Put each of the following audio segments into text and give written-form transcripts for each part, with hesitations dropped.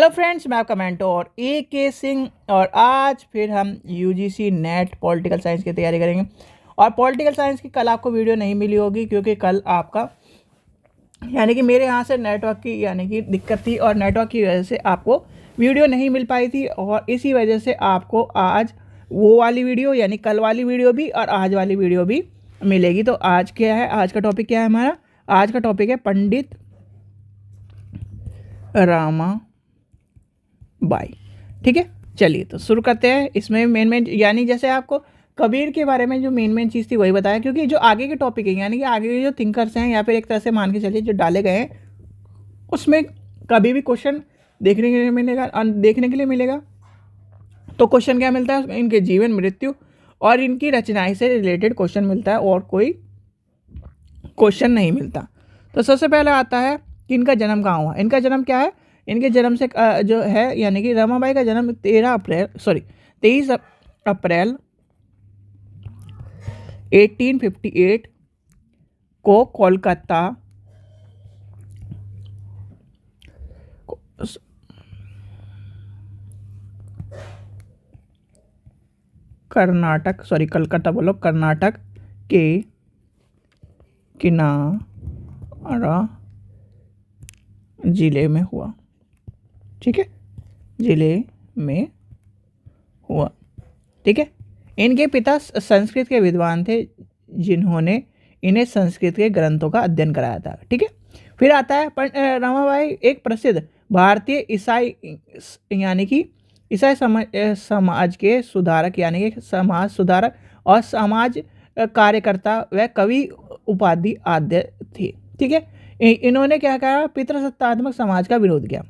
Hello friends, मैं आपका mentor AK Singh और आज फिर हम UGC नेट पॉलिटिकल साइंस की तैयारी करेंगे। और पॉलिटिकल साइंस की कल आपको वीडियो नहीं मिली होगी क्योंकि कल आपका यानी कि मेरे यहाँ से नेटवर्क की यानी कि दिक्कत थी और नेटवर्क की वजह से आपको वीडियो नहीं मिल पाई थी और इसी वजह से आपको आज वो वाली वीडियो यानी कल वाली वीडियो भी और आज वाली वीडियो भी मिलेगी। तो आज क्या है, आज का टॉपिक क्या है हमारा? आज का टॉपिक है पंडित रामा बाई। ठीक है, चलिए तो शुरू करते हैं। इसमें मेन यानी जैसे आपको कबीर के बारे में जो मेन चीज़ थी वही बताया, क्योंकि जो आगे के टॉपिक है यानी कि आगे के जो थिंकर्स हैं या फिर एक तरह से मान के चलिए जो डाले गए हैं उसमें कभी भी क्वेश्चन देखने के लिए मिलेगा। तो क्वेश्चन क्या मिलता है? इनके जीवन मृत्यु और इनकी रचनाएं से रिलेटेड क्वेश्चन मिलता है और कोई क्वेश्चन नहीं मिलता। तो सबसे पहले आता है कि इनका जन्म कहाँ हुआ। इनका जन्म क्या है? इनके जन्म से जो है यानी कि रमाबाई का जन्म 23 अप्रैल 1858 को कोलकाता कर्नाटक के किनारा जिले में हुआ। ठीक है, जिले में हुआ। ठीक है, इनके पिता संस्कृत के विद्वान थे जिन्होंने इन्हें संस्कृत के ग्रंथों का अध्ययन कराया था। ठीक है, फिर आता है रमाबाई एक प्रसिद्ध भारतीय ईसाई यानी कि ईसाई समाज के सुधारक यानी कि समाज सुधारक और समाज कार्यकर्ता व कवि उपाधि आद्य थे। ठीक है, इन्होंने क्या कहा? पितृसत्तात्मक समाज का विरोध किया।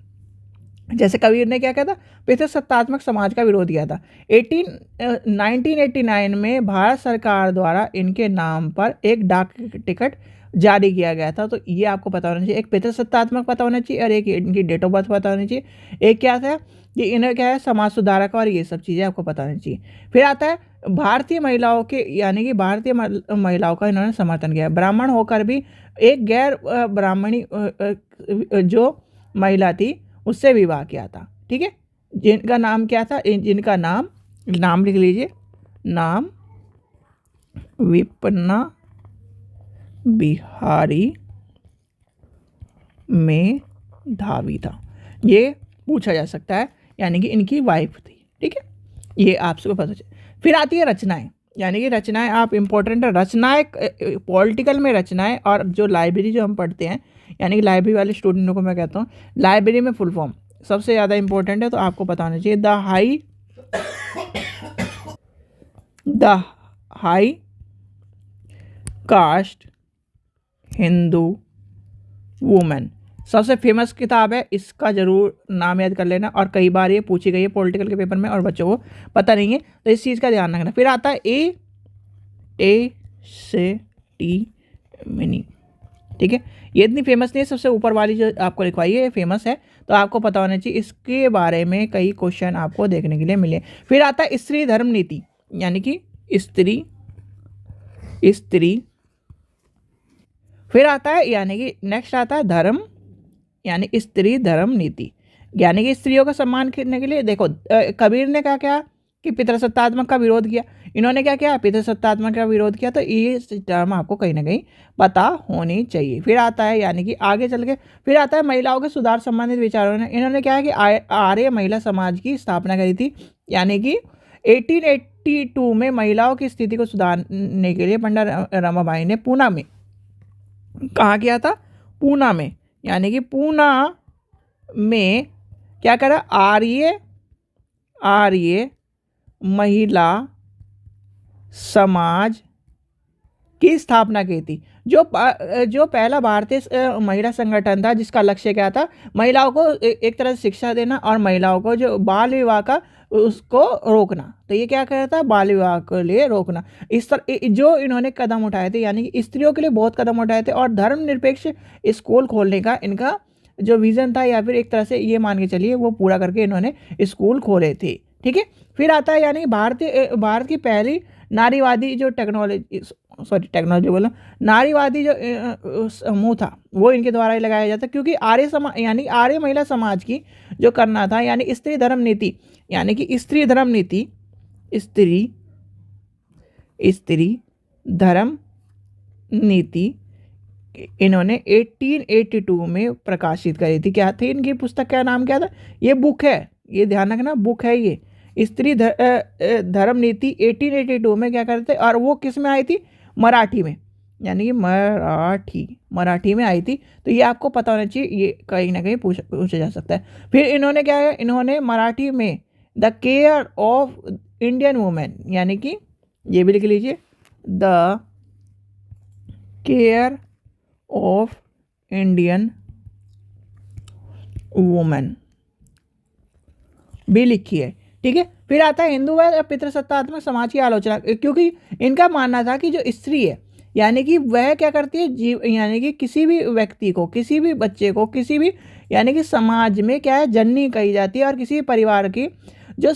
जैसे कबीर ने क्या कहा था? पितृसत्तात्मक समाज का विरोध किया था। 1989 में भारत सरकार द्वारा इनके नाम पर एक डाक टिकट जारी किया गया था। तो ये आपको पता होना चाहिए, एक पितृसत्तात्मक पता होना चाहिए और एक इनकी डेट ऑफ बर्थ पता होनी चाहिए। एक क्या था कि इन्हें क्या है, समाज सुधारक, और ये सब चीज़ें आपको पता होनी चाहिए। फिर आता है भारतीय महिलाओं के यानी कि भारतीय महिलाओं का इन्होंने समर्थन किया। ब्राह्मण होकर भी एक गैर ब्राह्मणी जो महिला थी उससे विवाह किया था। ठीक है, जिनका नाम क्या था? जिनका नाम लिख लीजिए, नाम विपन्ना बिहारी में धावी था। ये पूछा जा सकता है, यानी कि इनकी वाइफ थी। ठीक है, ये आपको पता चले। फिर आती है रचनाएं, यानी कि रचनाएं आप इम्पोर्टेंट है। रचनाएं पॉलिटिकल में रचनाएं और जो लाइब्रेरी जो हम पढ़ते हैं यानी कि लाइब्रेरी वाले स्टूडेंटों को मैं कहता हूँ लाइब्रेरी में फुल फॉर्म सबसे ज़्यादा इंपॉर्टेंट है, तो आपको पता होना चाहिए the high cast Hindu women. सबसे फेमस किताब है, इसका जरूर नाम याद कर लेना और कई बार ये पूछी गई है पॉलिटिकल के पेपर में और बच्चों को पता नहीं है, तो इस चीज़ का ध्यान रखना। फिर आता है ए से टी मिनी। ठीक है, ये इतनी फेमस नहीं है, सबसे ऊपर वाली जो आपको लिखवाई है ये फेमस है, तो आपको पता होना चाहिए। इसके बारे में कई क्वेश्चन आपको देखने के लिए मिले। फिर आता है स्त्री धर्म नीति, यानी कि स्त्री। फिर आता है यानी कि नेक्स्ट आता है धर्म, यानी स्त्री धर्म नीति, यानी कि स्त्रियों का सम्मान करने के लिए। देखो कबीर ने क्या कि पितृसत्तात्मक का विरोध किया, इन्होंने क्या किया? पितृसत्तात्मक का विरोध किया। तो ये टर्म आपको कहीं ना कहीं पता होनी चाहिए। फिर आता है यानी कि आगे चल के फिर आता है महिलाओं के सुधार संबंधित विचारों ने। इन्होंने क्या है कि आर्य महिला समाज की स्थापना करी थी, यानी कि 1882 में महिलाओं की स्थिति को सुधारने के लिए पंडित रमाबाई ने पूना में कहाँ किया था? पूना में, यानी कि पूना में क्या करा? आर्य महिला समाज की स्थापना की थी। जो पहला भारतीय महिला संगठन था जिसका लक्ष्य क्या था? महिलाओं को एक तरह से शिक्षा देना और महिलाओं को जो बाल विवाह का उसको रोकना। तो ये क्या कर रहा था? बाल विवाह के लिए रोकना। इस तरह जो इन्होंने कदम उठाए थे, यानी कि स्त्रियों के लिए बहुत कदम उठाए थे और धर्मनिरपेक्ष स्कूल खोलने का इनका जो विजन था या फिर एक तरह से ये मान के चलिए वो पूरा करके इन्होंने स्कूल खोले थे। ठीक है, फिर आता है यानी भारत की पहली नारीवादी जो टेक्नोलॉजी सॉरी टेक्नोलॉजी बोला, नारीवादी जो समूह था वो इनके द्वारा ही लगाया जाता, क्योंकि आर्य समाज यानी आर्य महिला समाज की जो करना था, यानी स्त्री धर्म नीति, यानी कि स्त्री धर्म नीति, स्त्री धर्म नीति इन्होंने 1882 में प्रकाशित करी थी। क्या थी इनकी पुस्तक, क्या नाम क्या था, ये बुक है, ये ध्यान रखना बुक है ये, स्त्री धर्म नीति 1882 में क्या करते, और वो किस में आई थी, मराठी में, यानी कि मराठी में आई थी। तो ये आपको पता होना चाहिए, ये कहीं ना कहीं पूछा जा सकता है। फिर इन्होंने क्या है, इन्होंने मराठी में the care of Indian women, यानी कि ये भी लिख लीजिए, the care of Indian women भी लिखी है, ठीक है। फिर आता है हिंदूवाद और पितृसत्तात्मक समाज की आलोचना, क्योंकि इनका मानना था कि जो स्त्री है, यानी कि वह क्या करती है, जीव यानी कि किसी भी व्यक्ति को, किसी भी बच्चे को, किसी भी यानी कि समाज में क्या है, जननी कही जाती है, और किसी परिवार की जो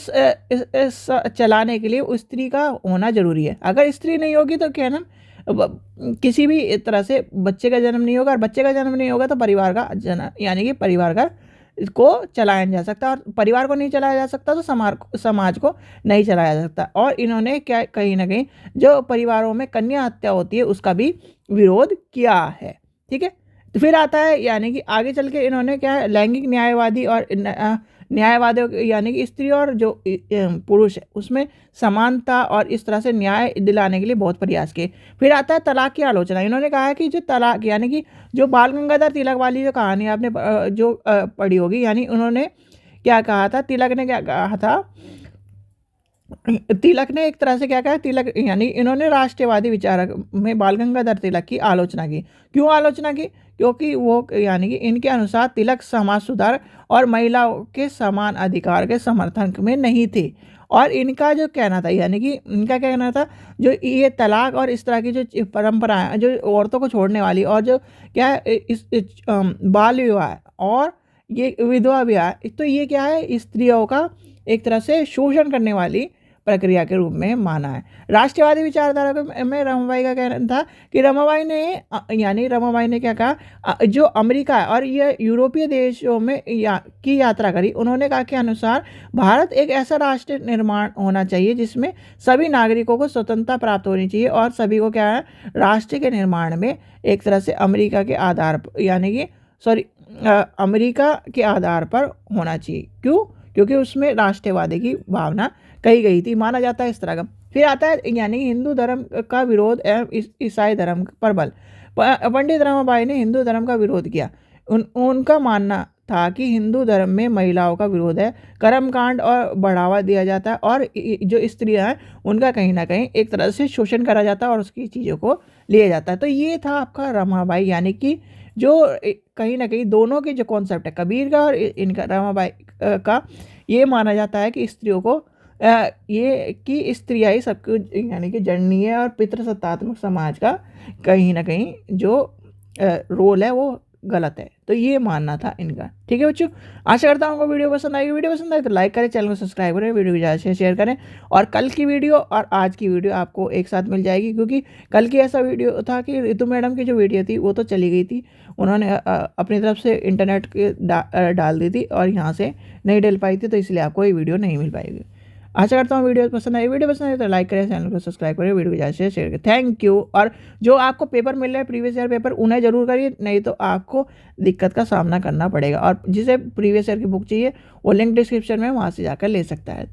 चलाने के लिए उस स्त्री का होना जरूरी है। अगर स्त्री नहीं होगी तो क्या ना, किसी भी तरह से बच्चे का जन्म नहीं होगा, और बच्चे का जन्म नहीं होगा तो परिवार का जन्म, यानी कि परिवार का इसको चलाया नहीं जा सकता, और परिवार को नहीं चलाया जा सकता तो समाज को नहीं चलाया जा सकता। और इन्होंने क्या कहीं ना कहीं जो परिवारों में कन्या हत्या होती है उसका भी विरोध किया है, ठीक है। तो फिर आता है, यानी कि आगे चल के इन्होंने क्या है, लैंगिक न्यायवादी और न्यायवादियों, यानी कि स्त्री और जो पुरुष है उसमें समानता और इस तरह से न्याय दिलाने के लिए बहुत प्रयास किए। फिर आता है तलाक की आलोचना। इन्होंने कहा है कि जो तलाक, यानी कि जो बाल गंगाधर तिलक वाली जो कहानी आपने जो पढ़ी होगी, यानी उन्होंने क्या कहा था, तिलक ने क्या कहा था, तिलक ने एक तरह से क्या कहा, तिलक यानी इन्होंने राष्ट्रवादी विचारक में बाल गंगाधर तिलक की आलोचना की। क्यों आलोचना की, क्योंकि वो यानी कि इनके अनुसार तिलक समाज सुधार और महिलाओं के समान अधिकार के समर्थन में नहीं थे। और इनका जो कहना था, यानी कि इनका क्या कहना था, जो ये तलाक और इस तरह की जो परंपराएं जो औरतों को छोड़ने वाली, और जो क्या है इस बाल विवाह और ये विधवा विवाह, तो ये क्या है, स्त्रियों का एक तरह से शोषण करने वाली प्रक्रिया के रूप में माना है। राष्ट्रवादी विचारधारा में रमाबाई का कहना था कि रमाबाई ने क्या कहा, जो अमेरिका और ये यूरोपीय देशों में की यात्रा करी, उन्होंने कहा के अनुसार भारत एक ऐसा राष्ट्र निर्माण होना चाहिए जिसमें सभी नागरिकों को स्वतंत्रता प्राप्त होनी चाहिए, और सभी को क्या है, राष्ट्र के निर्माण में एक तरह से अमेरिका के आधार पर, यानी कि अमेरिका के आधार पर होना चाहिए। क्यों, क्योंकि उसमें राष्ट्रवादी की भावना कही गई थी, माना जाता है इस तरह का। फिर आता है, यानी हिंदू धर्म का विरोध एवं ईसाई धर्म पर बल। पंडित रमाबाई ने हिंदू धर्म का विरोध किया। उनका मानना था कि हिंदू धर्म में महिलाओं का विरोध है, कर्मकांड और बढ़ावा दिया जाता है, और जो स्त्रियां हैं उनका कहीं ना कहीं एक तरह से शोषण करा जाता है और उसकी चीज़ों को लिया जाता है। तो ये था आपका रमाबाई, यानी कि जो कहीं ना कहीं दोनों के जो कॉन्सेप्ट है, कबीर का और इनका रमाबाई का, ये माना जाता है कि स्त्रियों को ये कि स्त्रियाँ ही सब कुछ, यानी कि जननी है, और पितृसत्तात्मक समाज का कहीं ना कहीं जो रोल है वो गलत है। तो ये मानना था इनका, ठीक है बच्चों। आशा करता हूँ आपको वीडियो पसंद आएगी। वीडियो पसंद आए तो लाइक करें, चैनल को सब्सक्राइब करें, वीडियो को ज़्यादा से शेयर करें, और कल की वीडियो और आज की वीडियो आपको एक साथ मिल जाएगी, क्योंकि कल की ऐसा वीडियो था कि रितु मैडम की जो वीडियो थी वो तो चली गई थी, उन्होंने अपनी तरफ से इंटरनेट के डाल दी थी और यहाँ से नहीं डल पाई थी, तो इसलिए आपको ये वीडियो नहीं मिल पाएगी। आशा करता हूँ वीडियो पसंद आए तो लाइक करें, चैनल को सब्सक्राइब करें, वीडियो को ज़्यादा से शेयर करें। Thank you. और जो आपको पेपर मिल रहा है प्रीवियस ईयर पेपर, उन्हें जरूर करिए, नहीं तो आपको दिक्कत का सामना करना पड़ेगा। और जिसे प्रीवियस ईयर की बुक चाहिए वो लिंक डिस्क्रिप्शन में, वहाँ से जाकर ले सकता है।